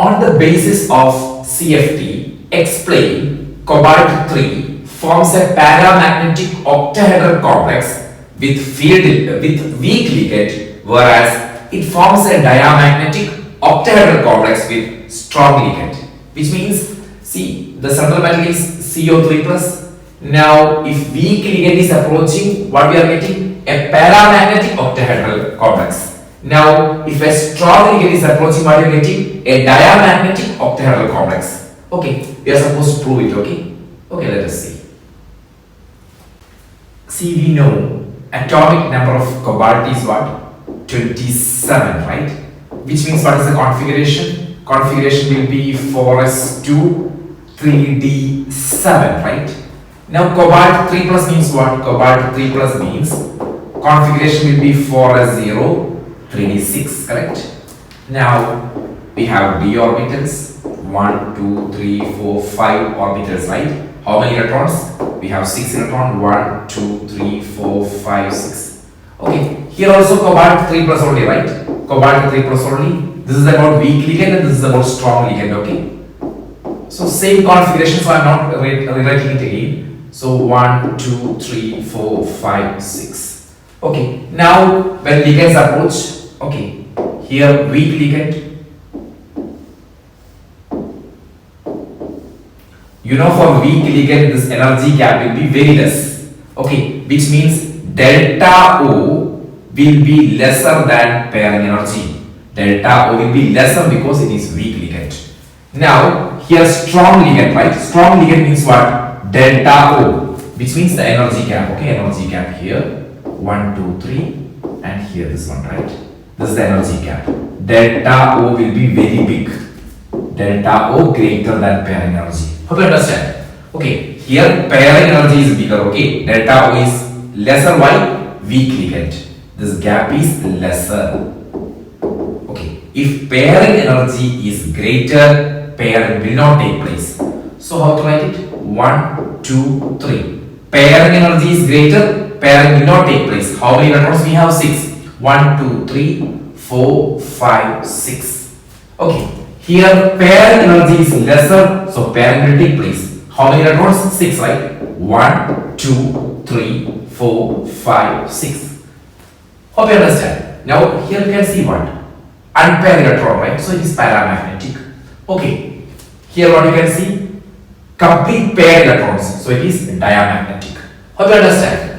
On the basis of CFT, explain cobalt 3 forms a paramagnetic octahedral complex with weak ligand, whereas it forms a diamagnetic octahedral complex with strong ligand. Which means, see, the central metal is CO3 plus. Now, if weak ligand is approaching, what we are getting? A paramagnetic octahedral complex. Now, if a strong ligand is approaching, what are you getting? A diamagnetic octahedral complex. Okay, we are supposed to prove it. Okay, let us see. See, we know atomic number of cobalt is what? 27, right? Which means what is the configuration? Configuration will be 4s2 3d7, right? Now cobalt 3 plus means what? Cobalt 3 plus means configuration will be 4s0 3d6, correct? Now we have d orbitals, 1 2 3 4 5 orbitals, right? How many electrons? We have 6 electrons, 1 2 3 4 5 6. Okay, here also cobalt 3 plus only, right? Cobalt 3 plus only. This is about weak ligand and this is about strong ligand, okay? So same configuration, so I am not rewriting it again. So 1 2 3 4 5 6. Okay, now when ligands approach, okay, here weak ligand. You know, for weak ligand this energy gap will be very less. Okay, which means delta O will be lesser than pairing energy. Delta O will be lesser because it is weak ligand. Now here strong ligand, right? Strong ligand means what? Delta O, which means the energy gap. Okay, energy gap here 1 2 3 and here this one, right? This is the energy gap. Delta O will be very big. Delta O greater than pairing energy. Hope you understand. Okay, here pairing energy is bigger. Okay, delta O is lesser. Why? Weak ligand. This gap is lesser. Okay, if pairing energy is greater, pairing will not take place. So how to write it? 1 2 3. Pairing energy is greater, pairing will not take place. How many electrons we have? 6. 1 2 3 4 5 6. Okay, here pairing energy is lesser, so pairing will take place. How many electrons? 6, right? 1 2 3 4 5 6. Hope you understand. Now here you can see what? Unpaired electron, right? So it is paramagnetic. Okay, here what you can see? Complete paired electrons, so it is diamagnetic. Hope you understand.